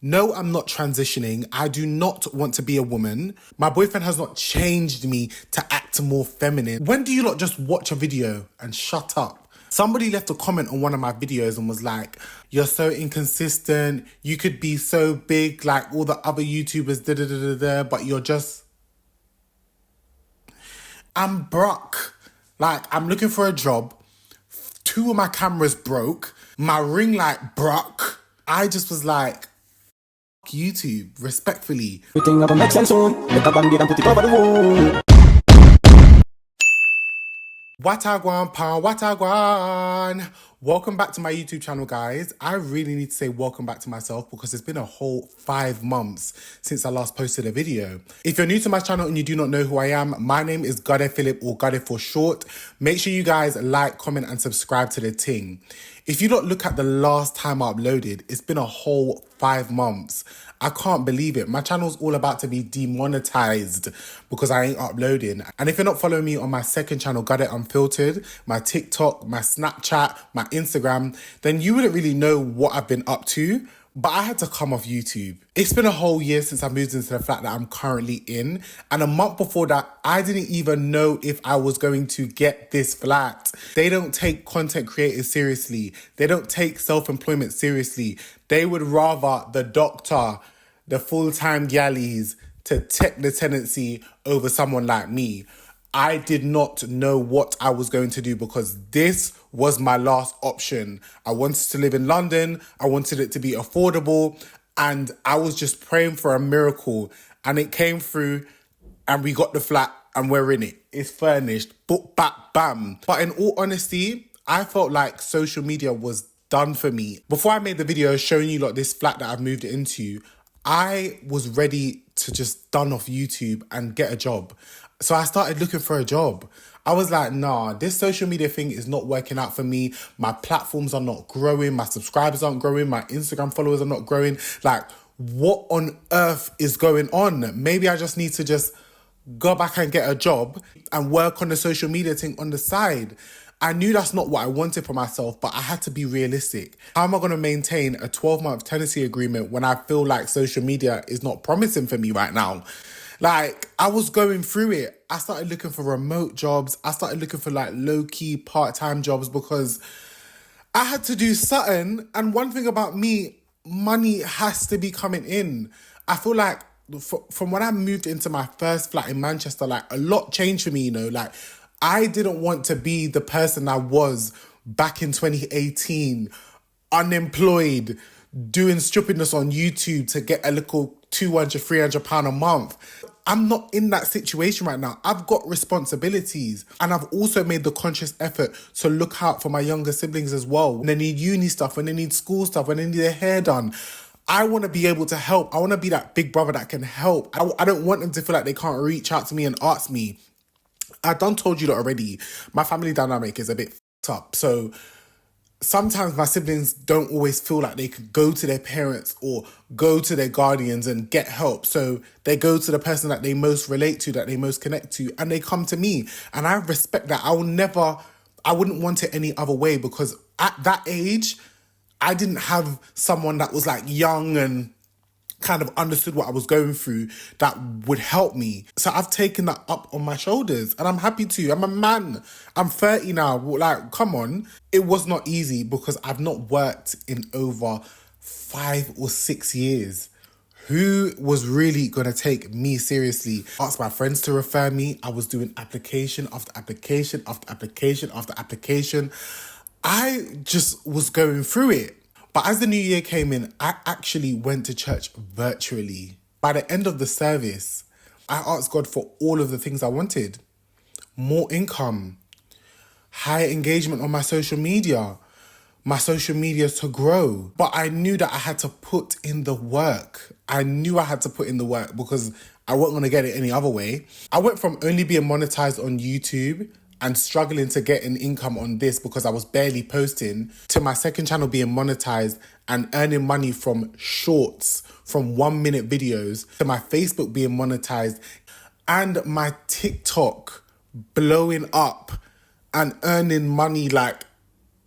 No, I'm not transitioning. I do not want to be a woman. My boyfriend has not changed me to act more feminine. When do you not just watch a video and shut up? Somebody left a comment on one of my videos and was like, you're so inconsistent. You could be so big like all the other YouTubers, but you're just... I'm broke. Like, I'm looking for a job. 2 of my cameras broke. My ring light broke. I just was like, YouTube, respectfully. Everything up make sense soon. Make a band-aid and put it over the wound. Watagwan pan, watagwan. Welcome back to my YouTube channel, guys. I really need to say welcome back to myself because it's been a whole 5 months since I last posted a video. If you're new to my channel and you do not know who I am, my name is Phillip, or Gade for short. Make sure you guys like, comment and subscribe to the ting. If you don't look at the last time I uploaded, it's been a whole 5 months. I can't believe it. My channel's all about to be demonetized because I ain't uploading. And if you're not following me on my second channel, Got It Unfiltered, my TikTok, my Snapchat, my Instagram, then you wouldn't really know what I've been up to. But I had to come off YouTube. It's been a whole year since I moved into the flat that I'm currently in. And a month before that, I didn't even know if I was going to get this flat. They don't take content creators seriously. They don't take self-employment seriously. They would rather the doctor, the full-time galleys to take the tenancy over someone like me. I did not know what I was going to do because this was my last option. I wanted to live in London. I wanted it to be affordable. And I was just praying for a miracle. And it came through and we got the flat and we're in it. It's furnished. Book, back, bam. But in all honesty, I felt like social media was done for me. Before I made the video showing you like this flat that I've moved into, I was ready to just done off YouTube and get a job. So I started looking for a job. I was like, nah, this social media thing is not working out for me. My platforms are not growing. My subscribers aren't growing. My Instagram followers are not growing. Like, what on earth is going on? Maybe I just need to just go back and get a job and work on the social media thing on the side. I knew that's not what I wanted for myself, but I had to be realistic. How am I going to maintain a 12-month tenancy agreement when I feel like social media is not promising for me right now? Like, I was going through it. I started looking for remote jobs. I started looking for like low-key part-time jobs because I had to do something. And one thing about me, money has to be coming in. I feel like from when I moved into my first flat in Manchester, like a lot changed for me, you know, like I didn't want to be the person I was back in 2018, unemployed, doing stupidness on YouTube to get a little 200, 300 pound a month. I'm not in that situation right now. I've got responsibilities and I've also made the conscious effort to look out for my younger siblings as well. When they need uni stuff, when they need school stuff, when they need their hair done. I want to be able to help. I want to be that big brother that can help. I don't want them to feel like they can't reach out to me and ask me. I done told you that already. My family dynamic is a bit f***ed up. So sometimes my siblings don't always feel like they can go to their parents or go to their guardians and get help. So they go to the person that they most relate to, that they most connect to, and they come to me. And I respect that. I wouldn't want it any other way because at that age, I didn't have someone that was like young and kind of understood what I was going through that would help me. So I've taken that up on my shoulders and I'm happy to. I'm a man. I'm 30 now. Like, come on. It was not easy because I've not worked in over 5 or 6 years. Who was really going to take me seriously? Asked my friends to refer me. I was doing application after application after application after application. I just was going through it. But as the new year came in, I actually went to church virtually. By the end of the service, I asked God for all of the things I wanted. More income, higher engagement on my social media to grow. But I knew that I had to put in the work. I knew I had to put in the work because I wasn't going to get it any other way. I went from only being monetized on YouTube and struggling to get an income on this because I was barely posting, to my second channel being monetized and earning money from shorts, from 1-minute videos, to my Facebook being monetized and my TikTok blowing up and earning money like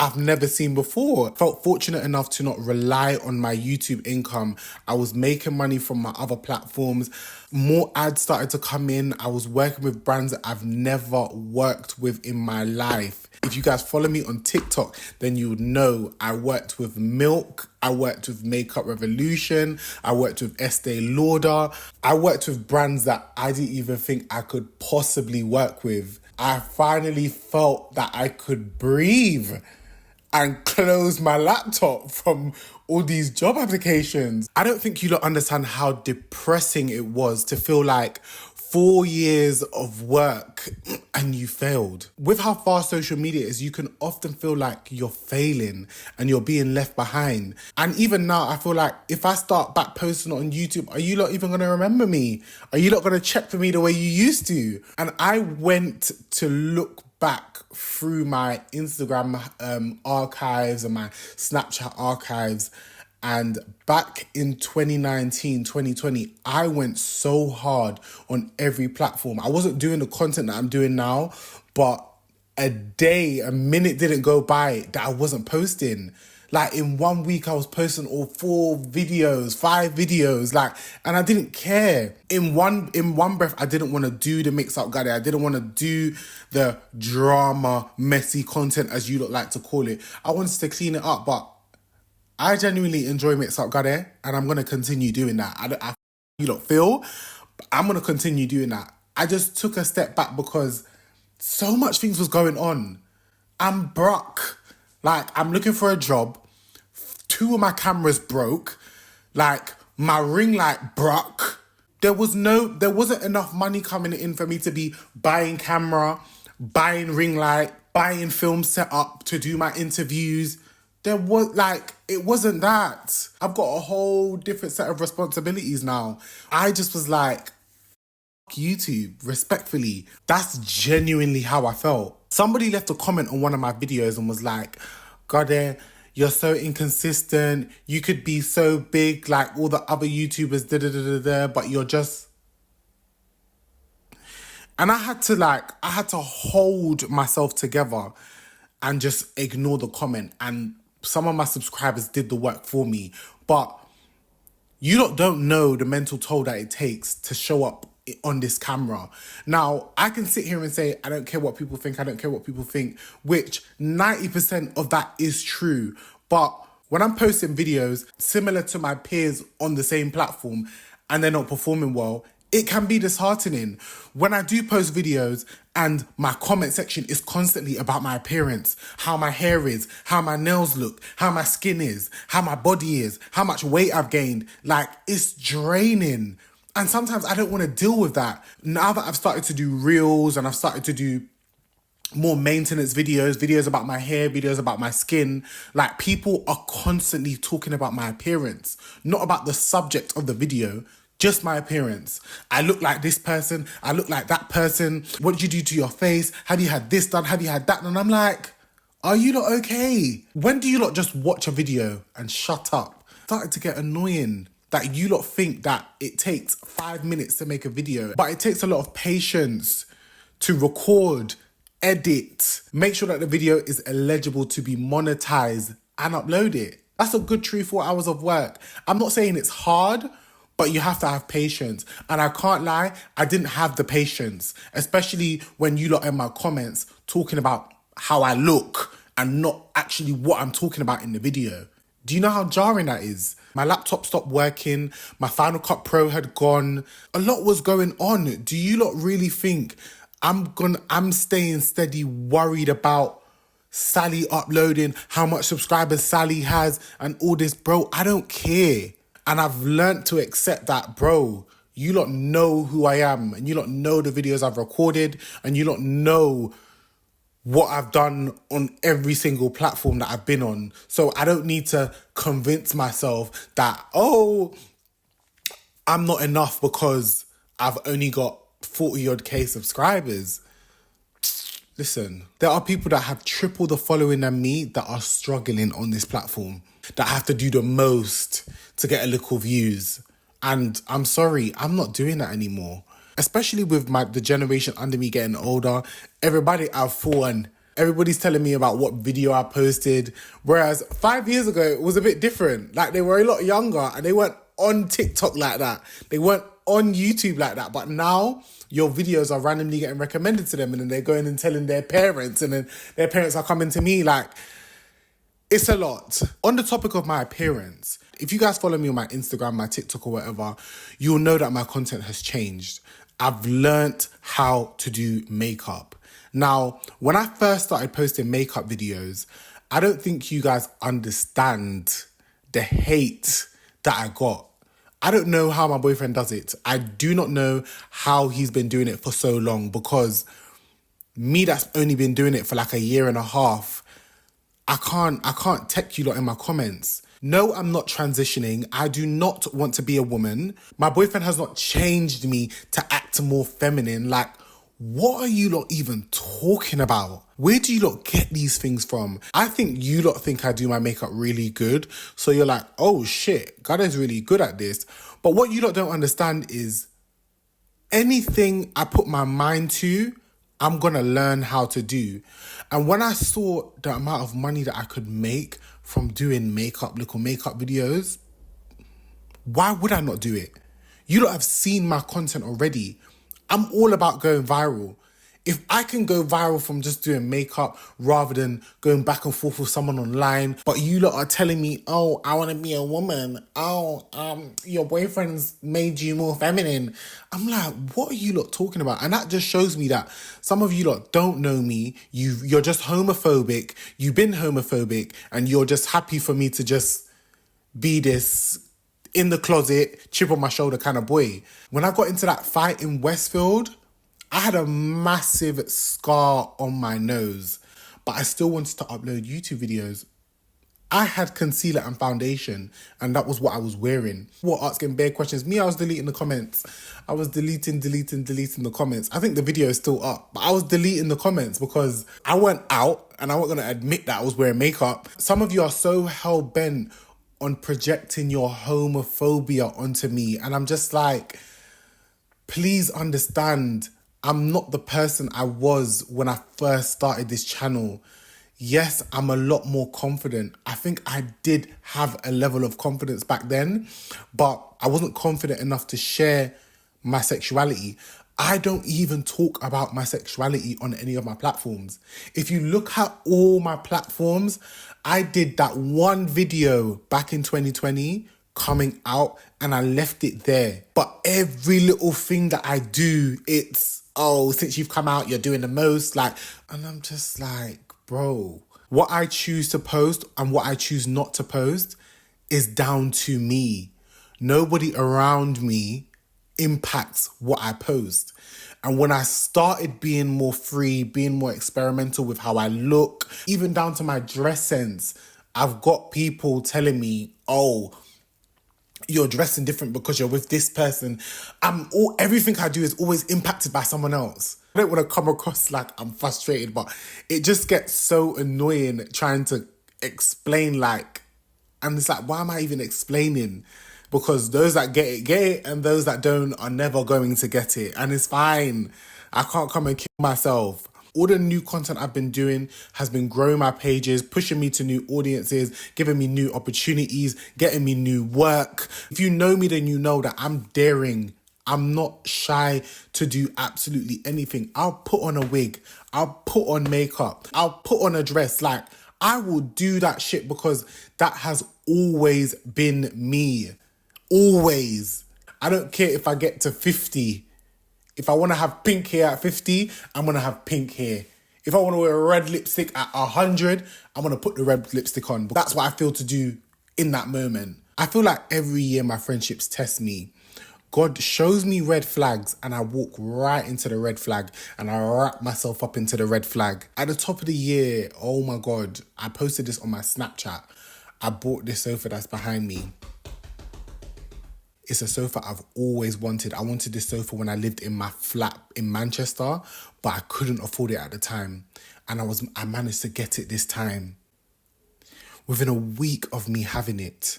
I've never seen before. Felt fortunate enough to not rely on my YouTube income. I was making money from my other platforms. More ads started to come in. I was working with brands that I've never worked with in my life. If you guys follow me on TikTok, then you would know I worked with Milk, I worked with Makeup Revolution, I worked with Estee Lauder. I worked with brands that I didn't even think I could possibly work with. I finally felt that I could breathe and close my laptop from all these job applications. I don't think you lot understand how depressing it was to feel like 4 years of work and you failed. With how fast social media is, you can often feel like you're failing and you're being left behind. And even now, I feel like if I start back posting on YouTube, are you lot even going to remember me? Are you lot going to check for me the way you used to? And I went to look back through my Instagram archives and my Snapchat archives, and back in 2019, 2020, I went so hard on every platform. I wasn't doing the content that I'm doing now, but a minute didn't go by that I wasn't posting. Like in 1 week, I was posting all 4 videos, 5 videos, and I didn't care. In one breath, I didn't want to do the mix-up guide. I didn't want to do the drama, messy content, as you like to call it. I wanted to clean it up, but I genuinely enjoy mix-up guide, and I'm going to continue doing that. You don't feel, I'm going to continue doing that. I just took a step back because so much things was going on. I'm broke. I'm looking for a job. 2 of my cameras broke. My ring light broke. There wasn't enough money coming in for me to be buying camera, buying ring light, buying film setup to do my interviews. It wasn't that. I've got a whole different set of responsibilities now. I just was like, YouTube, respectfully. That's genuinely how I felt. Somebody left a comment on one of my videos and was like, God, you're so inconsistent. You could be so big like all the other YouTubers, but you're just... And I had to hold myself together and just ignore the comment. And some of my subscribers did the work for me. But you lot don't know the mental toll that it takes to show up on this camera. Now, I can sit here and say, I don't care what people think, I don't care what people think, which 90% of that is true. But when I'm posting videos similar to my peers on the same platform and they're not performing well, it can be disheartening. When I do post videos and my comment section is constantly about my appearance, how my hair is, how my nails look, how my skin is, how my body is, how much weight I've gained, it's draining. And sometimes I don't want to deal with that. Now that I've started to do reels and I've started to do more maintenance videos about my hair, videos about my skin, people are constantly talking about my appearance, not about the subject of the video, just my appearance. I look like this person, I look like that person. What did you do to your face? Have you had this done? Have you had that? And I'm like, are you lot okay? When do you lot just watch a video and shut up? Started to get annoying. That you lot think that it takes 5 minutes to make a video, but it takes a lot of patience to record, edit, make sure that the video is eligible to be monetized and upload it. That's a good 3-4 hours of work. I'm not saying it's hard, but you have to have patience. And I can't lie, I didn't have the patience, especially when you lot in my comments talking about how I look and not actually what I'm talking about in the video. Do you know how jarring that is? My laptop stopped working. My Final Cut Pro had gone. A lot was going on. Do you lot really think I'm staying steady worried about Sally uploading, how much subscribers Sally has and all this? Bro, I don't care. And I've learned to accept that, bro. You lot know who I am and you lot know the videos I've recorded and you lot know what I've done on every single platform that I've been on. So I don't need to convince myself that, I'm not enough because I've only got 40 odd K subscribers. Listen, there are people that have triple the following than me that are struggling on this platform, that have to do the most to get a little views. And I'm sorry, I'm not doing that anymore. Especially with the generation under me getting older, everybody have fallen. Everybody's telling me about what video I posted. Whereas 5 years ago, it was a bit different. Like, they were a lot younger and they weren't on TikTok like that. They weren't on YouTube like that. But now your videos are randomly getting recommended to them, and then they're going and telling their parents, and then their parents are coming to me. Like, it's a lot. On the topic of my appearance, if you guys follow me on my Instagram, my TikTok or whatever, you'll know that my content has changed. I've learnt how to do makeup. Now, when I first started posting makeup videos, I don't think you guys understand the hate that I got. I don't know how my boyfriend does it. I do not know how he's been doing it for so long, because me that's only been doing it for like a year and a half, I can't tech you lot in my comments. No, I'm not transitioning. I do not want to be a woman. My boyfriend has not changed me to act more feminine. Like, what are you lot even talking about? Where do you lot get these things from? I think you lot think I do my makeup really good. So you're like, oh shit, God is really good at this. But what you lot don't understand is anything I put my mind to, I'm going to learn how to do. And when I saw the amount of money that I could make from doing little makeup videos, why would I not do it? You lot have seen my content already. I'm all about going viral. If I can go viral from just doing makeup rather than going back and forth with someone online, but you lot are telling me, oh, I want to be a woman. Oh, your boyfriend's made you more feminine. I'm like, what are you lot talking about? And that just shows me that some of you lot don't know me. You're just homophobic. You've been homophobic, and you're just happy for me to just be this in the closet, chip on my shoulder kind of boy. When I got into that fight in Westfield, I had a massive scar on my nose, but I still wanted to upload YouTube videos. I had concealer and foundation, and that was what I was wearing. What, asking bare questions? Me, I was deleting the comments. I was deleting the comments. I think the video is still up, but I was deleting the comments because I went out and I wasn't going to admit that I was wearing makeup. Some of you are so hell-bent on projecting your homophobia onto me, and I'm just like, please understand, I'm not the person I was when I first started this channel. Yes, I'm a lot more confident. I think I did have a level of confidence back then, but I wasn't confident enough to share my sexuality. I don't even talk about my sexuality on any of my platforms. If you look at all my platforms, I did that one video back in 2020 coming out and I left it there. But every little thing that I do, it's, oh, since you've come out, you're doing the most. Like, and I'm just like, bro, what I choose to post and what I choose not to post is down to me. Nobody around me impacts what I post. And when I started being more free, being more experimental with how I look, even down to my dress sense, I've got people telling me, oh, you're dressing different because you're with this person. Everything I do is always impacted by someone else. I don't want to come across like I'm frustrated, but it just gets so annoying trying to explain, like, and it's like, why am I even explaining? Because those that get it, and those that don't are never going to get it. And it's fine. I can't come and kill myself. All the new content I've been doing has been growing my pages, pushing me to new audiences, giving me new opportunities, getting me new work. If you know me, then you know that I'm daring. I'm not shy to do absolutely anything. I'll put on a wig. I'll put on makeup. I'll put on a dress. Like, I will do that shit because that has always been me. Always. I don't care if I get to 50. If I want to have pink hair at 50, I'm going to have pink hair. If I want to wear a red lipstick at 100, I'm going to put the red lipstick on. But that's what I feel to do in that moment. I feel like every year my friendships test me. God shows me red flags and I walk right into the red flag and I wrap myself up into the red flag. At the top of the year, oh my God, I posted this on my Snapchat. I bought this sofa that's behind me. It's a sofa I've always wanted. I wanted this sofa when I lived in my flat in Manchester, but I couldn't afford it at the time. And I managed to get it this time. Within a week of me having it,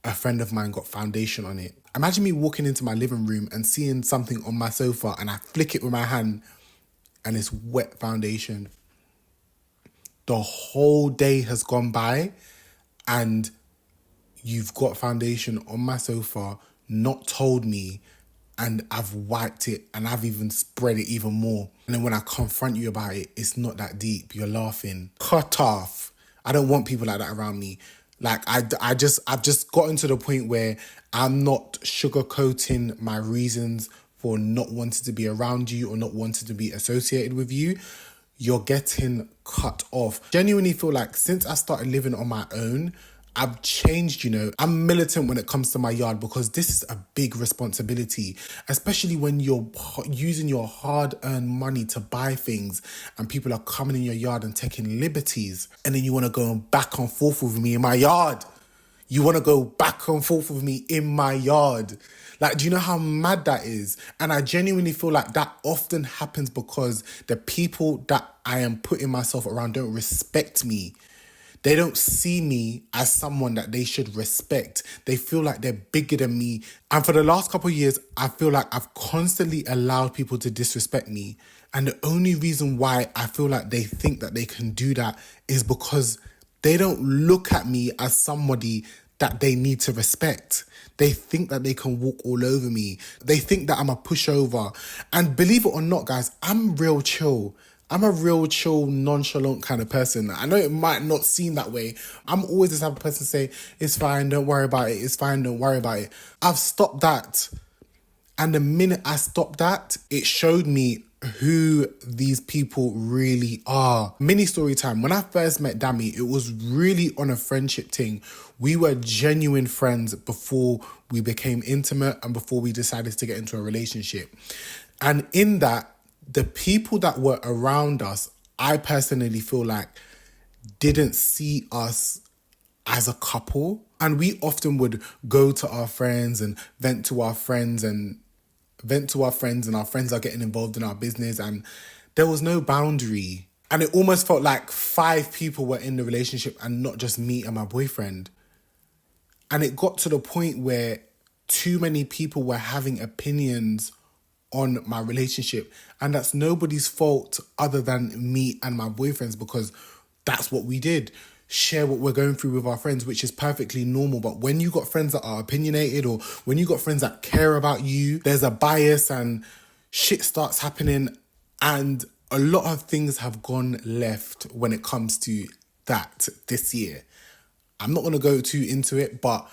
a friend of mine got foundation on it. Imagine me walking into my living room and seeing something on my sofa and I flick it with my hand and it's wet foundation. the whole day has gone by and you've got foundation on my sofa, not told me, and I've wiped it and I've even spread it even more. And then when I confront you about it, it's not that deep. You're laughing. Cut off. I don't want people like that around me. Like I've just gotten to the point where I'm not sugarcoating my reasons for not wanting to be around you or not wanting to be associated with you. You're getting cut off. Genuinely feel like since I started living on my own, I've changed, I'm militant when it comes to my yard because this is a big responsibility, especially when you're using your hard-earned money to buy things and people are coming in your yard and taking liberties, and then you want to go back and forth with me in my yard. You want to go back and forth with me in my yard. Like, do you know how mad that is? And I genuinely feel like that often happens because the people that I am putting myself around don't respect me. They don't see me as someone that they should respect. They feel like they're bigger than me. And for the last couple of years, I feel like I've constantly allowed people to disrespect me. And the only reason why I feel like they think that they can do that is because they don't look at me as somebody that they need to respect. They think that they can walk all over me. They think that I'm a pushover. And believe it or not, guys, I'm real chill. I'm a real chill, nonchalant kind of person. I know it might not seem that way. I'm always this type of person to say, it's fine, don't worry about it. It's fine, don't worry about it. I've stopped that. And the minute I stopped that, it showed me who these people really are. Mini story time. When I first met Dami, it was really on a friendship thing. We were genuine friends before we became intimate and before we decided to get into a relationship. And in that, the people that were around us, I personally feel like didn't see us as a couple. And we often would go to our friends and vent to our friends and our friends are getting involved in our business, and there was no boundary. And it almost felt like 5 people were in the relationship and not just me and my boyfriend. And it got to the point where too many people were having opinions on my relationship, and that's nobody's fault other than me and my boyfriends, because that's what we did. Share what we're going through with our friends, which is perfectly normal. But when you got friends that are opinionated, or when you got friends that care about you, there's a bias and shit starts happening, and a lot of things have gone left when it comes to that this year. I'm not going to go too into it, but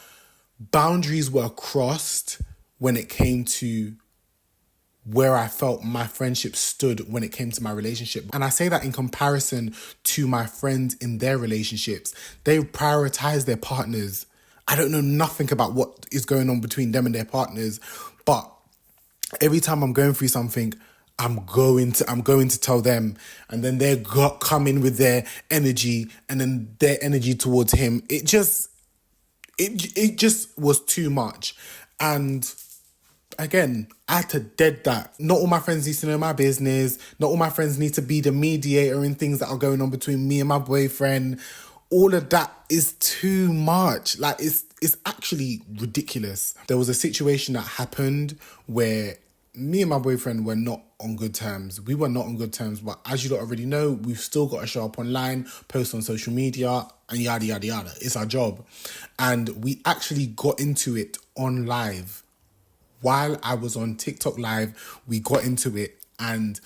boundaries were crossed when it came to where I felt my friendship stood when it came to my relationship. And I say that in comparison to my friends in their relationships. They prioritize their partners. I don't know nothing about what is going on between them and their partners, but every time I'm going through something, I'm going to tell them, and then they come in with their energy, and then their energy towards him. It just was too much. And again, I had to dead that. Not all my friends need to know my business. Not all my friends need to be the mediator in things that are going on between me and my boyfriend. All of that is too much. Like, it's actually ridiculous. There was a situation that happened where me and my boyfriend were not on good terms. We were not on good terms, but as you lot already know, we've still got to show up online, post on social media, and yada, yada, yada. It's our job. And we actually got into it on live. While I was on TikTok live, we got into it, and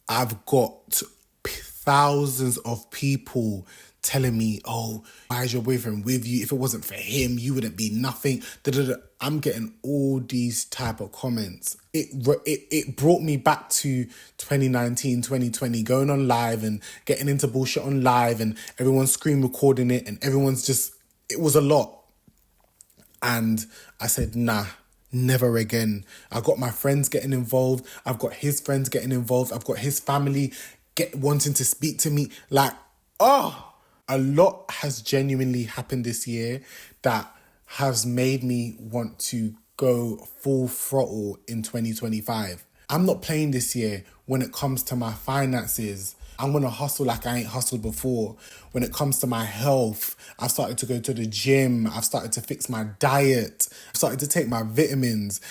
I've got thousands of people telling me, oh, why is your boyfriend with you? If it wasn't for him, you wouldn't be nothing. Da-da-da. I'm getting all these type of comments. It brought me back to 2019, 2020, going on live and getting into bullshit on live, and everyone's screen recording it, and everyone's just, it was a lot. And I said, nah, never again. I got my friends getting involved. I've got his friends getting involved. I've got his family wanting to speak to me. Like, a lot has genuinely happened this year that has made me want to go full throttle in 2025. I'm not playing this year when it comes to my finances. I'm going to hustle like I ain't hustled before. When it comes to my health, I've started to go to the gym. I've started to fix my diet. I've started to take my vitamins.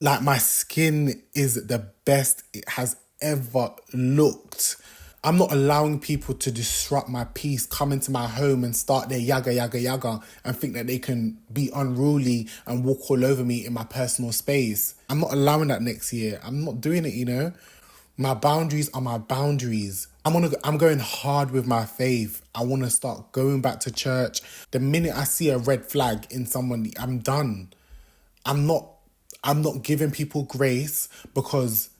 Like, my skin is the best it has ever looked. I'm not allowing people to disrupt my peace, come into my home and start their yaga, yaga, yaga and think that they can be unruly and walk all over me in my personal space. I'm not allowing that next year. I'm not doing it, you know. My boundaries are my boundaries. I'm going hard with my faith. I want to start going back to church. The minute I see a red flag in someone, I'm done. I'm not giving people grace because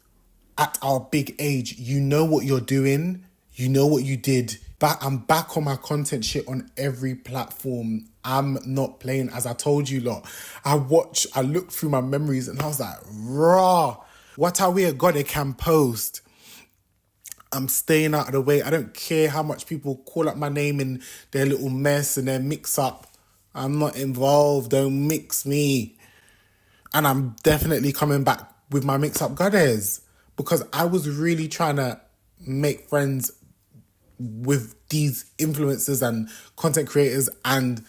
at our big age, you know what you're doing. You know what you did. But I'm back on my content shit on every platform. I'm not playing, as I told you lot. I looked through my memories and I was like, raw. What are we a God they can post? I'm staying out of the way. I don't care how much people call up my name in their little mess and their mix up. I'm not involved. Don't mix me. And I'm definitely coming back with my mix-up goddess because I was really trying to make friends with these influencers and content creators, and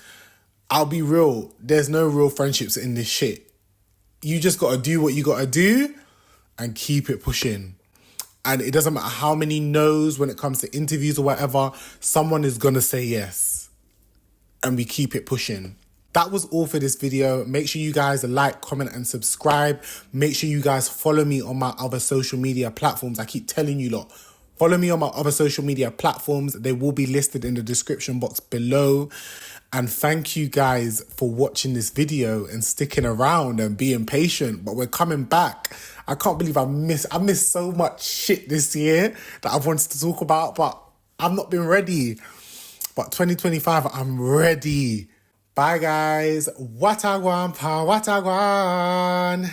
I'll be real, there's no real friendships in this shit. You just got to do what you got to do and keep it pushing. And it doesn't matter how many no's when it comes to interviews or whatever, someone is going to say yes. And we keep it pushing. That was all for this video. Make sure you guys like, comment, and subscribe. Make sure you guys follow me on my other social media platforms. I keep telling you lot, follow me on my other social media platforms. They will be listed in the description box below. And thank you guys for watching this video and sticking around and being patient. But we're coming back. I can't believe I missed so much shit this year that I've wanted to talk about, but I've not been ready. But 2025, I'm ready. Bye guys. Watagwan pa watagwan.